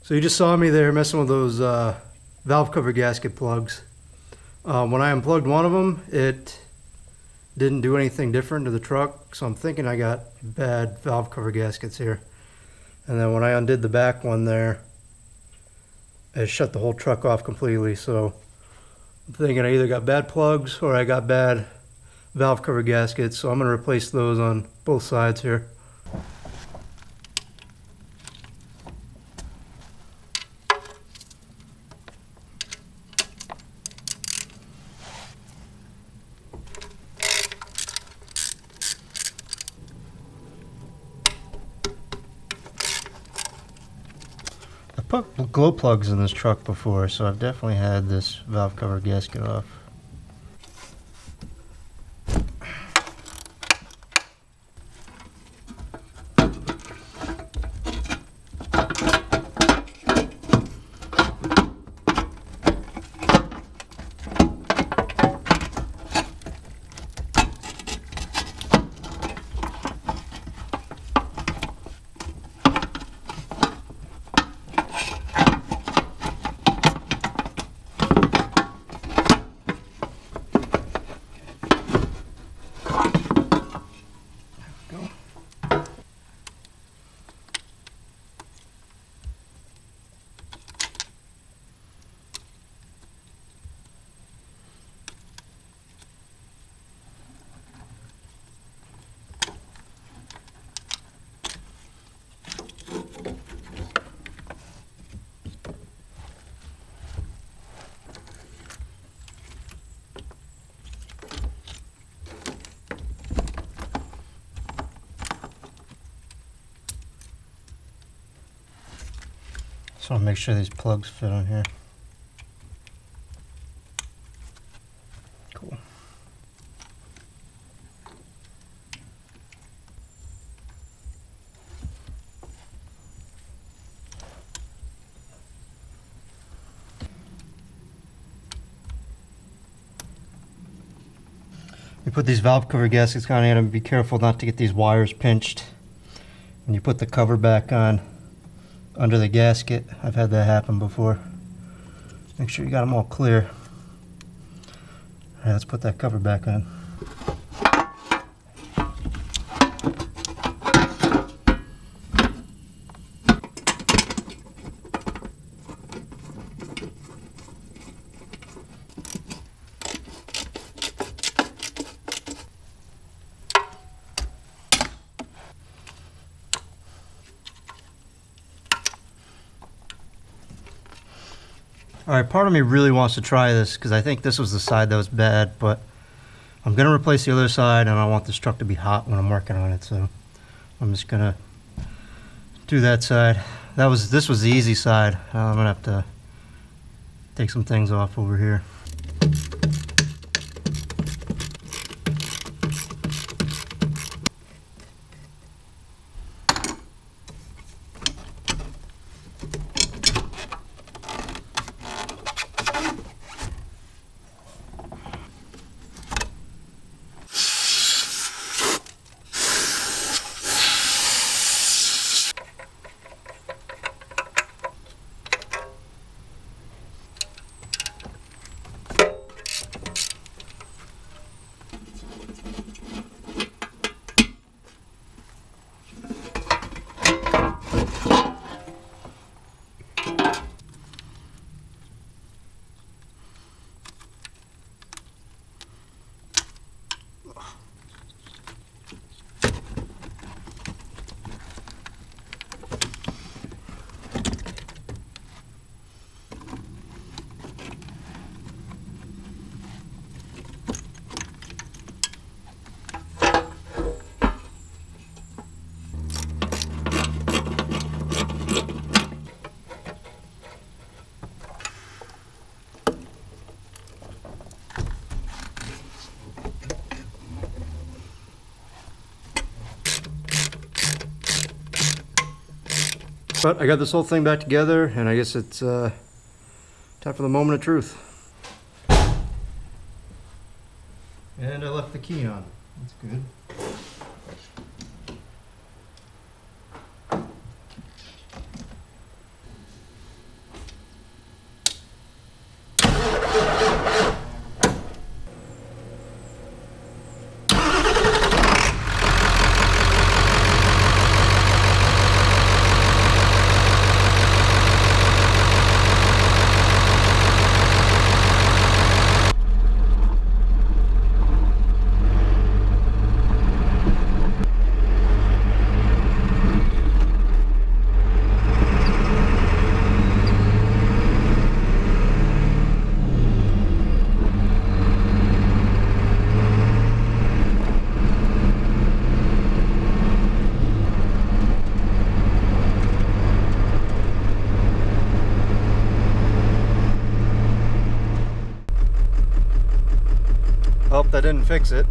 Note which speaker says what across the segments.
Speaker 1: So you just saw me there messing with those valve cover gasket plugs. When I unplugged one of them, it didn't do anything different to the truck, so I'm thinking I got bad valve cover gaskets here. And then when I undid the back one there, it shut the whole truck off completely. So I'm thinking I either got bad plugs or I got bad valve cover gaskets, so I'm going to replace those on both sides here. I put glow plugs in this truck before, so I've definitely had this valve cover gasket off. Just want to make sure these plugs fit on here. Cool. You put these valve cover gaskets on, you gotta be careful not to get these wires pinched. When you put the cover back on under the gasket, I've had that happen before. Make sure you got them all clear. Alright, let's put that cover back on. Alright, part of me really wants to try this because I think this was the side that was bad, but I'm going to replace the other side and I want this truck to be hot when I'm working on it, so I'm just going to do that side. This was the easy side. I'm going to have to take some things off over here. But I got this whole thing back together, and I guess it's time for the moment of truth. And I left the key on. That's good. that didn't fix it.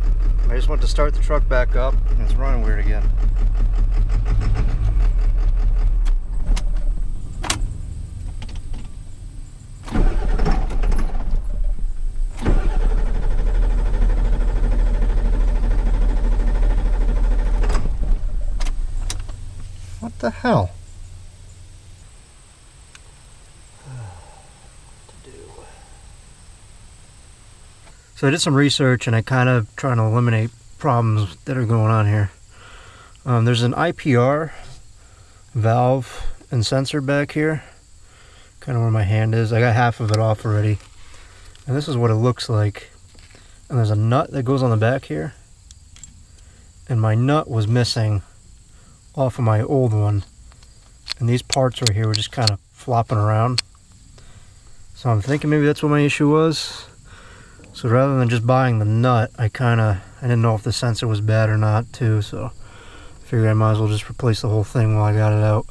Speaker 1: I just went to start the truck back up and it's running weird again. What the hell? So I did some research and I kind of trying to eliminate problems that are going on here. There's an IPR valve and sensor back here, kind of where my hand is. I got half of it off already. And this is what it looks like. And there's a nut that goes on the back here. And my nut was missing off of my old one. And these parts right here were just kind of flopping around. So I'm thinking maybe that's what my issue was. So rather than just buying the nut, I didn't know if the sensor was bad or not too, so I figured I might as well just replace the whole thing while I got it out.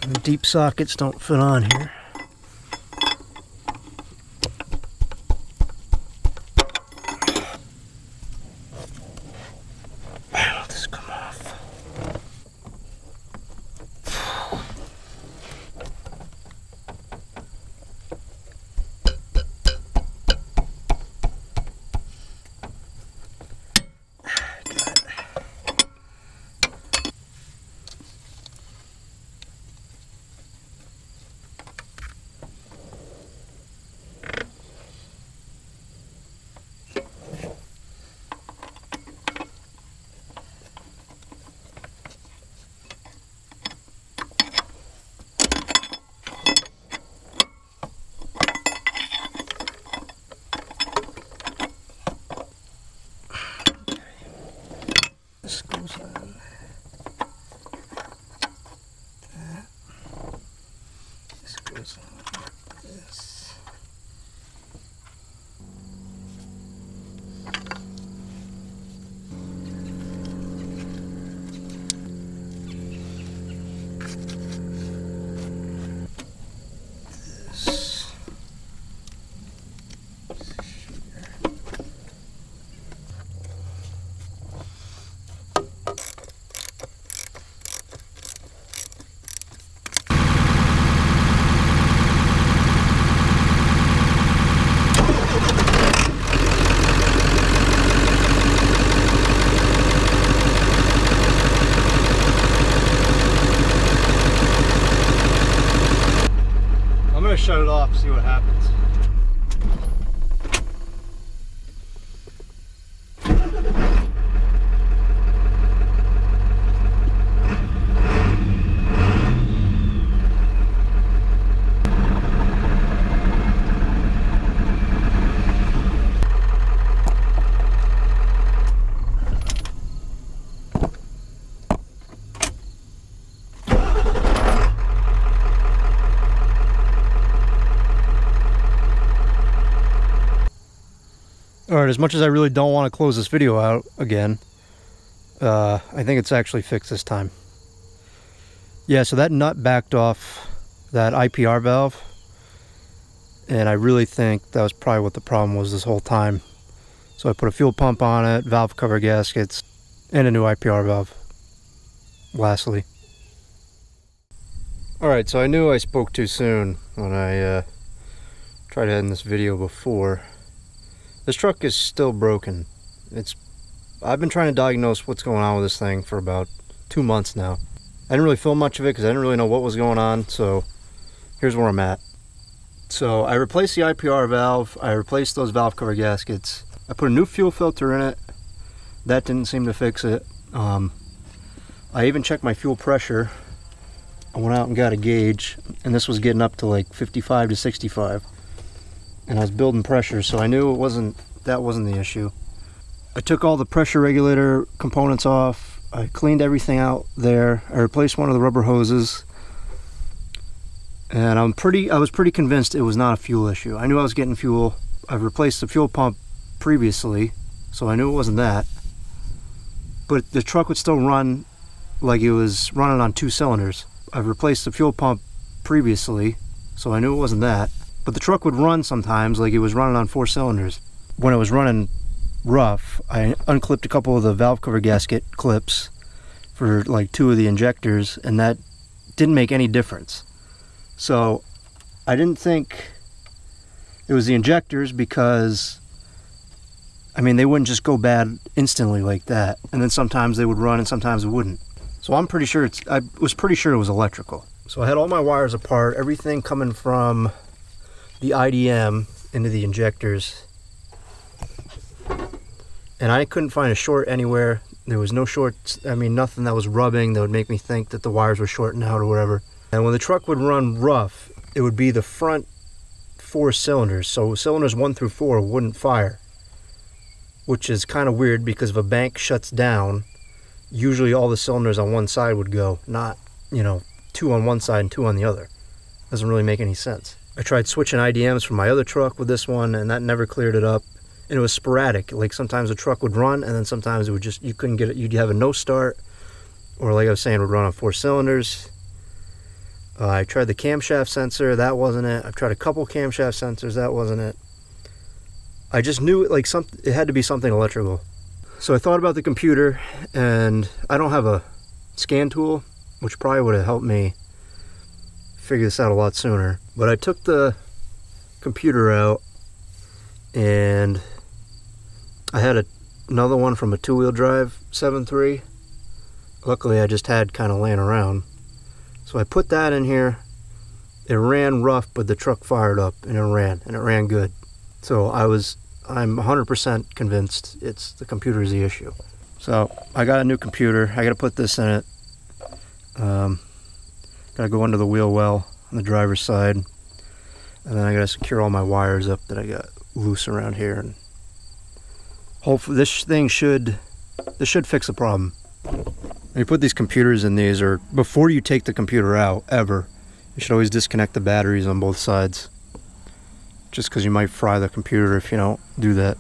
Speaker 1: And the deep sockets don't fit on here. Let this come off. This goes on. That. This goes on like this. Shut it off, see what happens. Alright, as much as I really don't want to close this video out again, I think it's actually fixed this time. Yeah, so that nut backed off that IPR valve, and I really think that was probably what the problem was this whole time. So I put a fuel pump on it, valve cover gaskets, and a new IPR valve, lastly. Alright, so I knew I spoke too soon when I tried to end this video before. This truck is still broken. I've been trying to diagnose what's going on with this thing for about 2 months now. I didn't really film much of it because I didn't really know what was going on, so here's where I'm at. So I replaced the IPR valve, I replaced those valve cover gaskets, I put a new fuel filter in it. That didn't seem to fix it. I even checked my fuel pressure. I went out and got a gauge, and this was getting up to like 55 to 65. And I was building pressure, so I knew that wasn't the issue. I took all the pressure regulator components off. I cleaned everything out there. I replaced one of the rubber hoses. And I was pretty convinced it was not a fuel issue. I knew I was getting fuel. I've replaced the fuel pump previously, so I knew it wasn't that. But the truck would still run like it was running on 2 cylinders. I've replaced the fuel pump previously, so I knew it wasn't that. But the truck would run sometimes like it was running on 4 cylinders. when it was running rough, I unclipped a couple of the valve cover gasket clips for like 2 of the injectors, and that didn't make any difference. So I didn't think it was the injectors, because I mean, they wouldn't just go bad instantly like that, and then sometimes they would run and sometimes it wouldn't. So I'm pretty sure I was pretty sure it was electrical. So I had all my wires apart, everything coming from the IDM into the injectors, and I couldn't find a short anywhere. There was no shorts, I mean, nothing that was rubbing that would make me think that the wires were shorting out or whatever. And when the truck would run rough, it would be the front 4 cylinders. So cylinders 1 through 4 wouldn't fire, which is kind of weird, because if a bank shuts down, usually all the cylinders on one side would go, not, you know, 2 on one side and 2 on the other. Doesn't really make any sense. I tried switching IDMs from my other truck with this one, and that never cleared it up. And it was sporadic. Like sometimes the truck would run, and then sometimes it would just, you couldn't get it. You'd have a no start, or like I was saying, it would run on 4 cylinders. I tried the camshaft sensor, that wasn't it. I've tried a couple camshaft sensors, that wasn't it. I just knew it, like it had to be something electrical. So I thought about the computer, and I don't have a scan tool, which probably would have helped me figure this out a lot sooner. But I took the computer out, and I had another one from a 2-wheel drive 7.3. Luckily I just had kind of laying around. So I put that in here. It ran rough, but the truck fired up, and it ran good. So I'm 100% convinced it's the computer is the issue. So I got a new computer. I got to put this in it. Got to go under the wheel well on the driver's side, and then I got to secure all my wires up that I got loose around here, and hopefully this should fix the problem. When you put these computers in these, or before you take the computer out ever, you should always disconnect the batteries on both sides, just because you might fry the computer if you don't do that.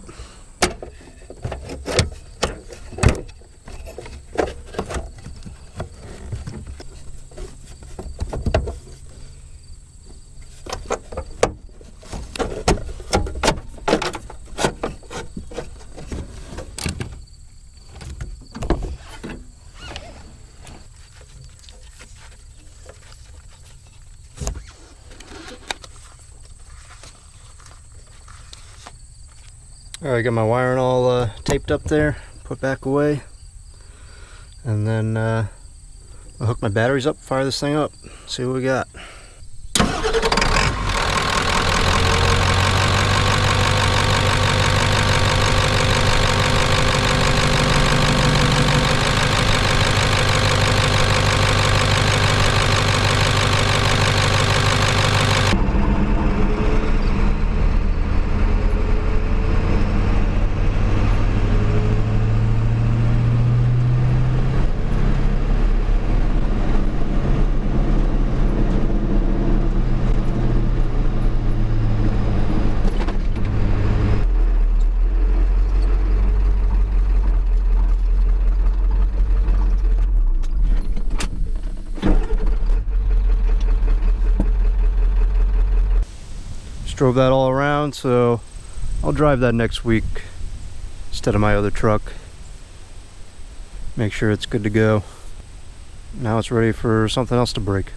Speaker 1: Alright, got my wiring all taped up there, put back away, and then I'll hook my batteries up, fire this thing up, see what we got. Drove that all around, so I'll drive that next week instead of my other truck. Make sure it's good to go. Now it's ready for something else to break.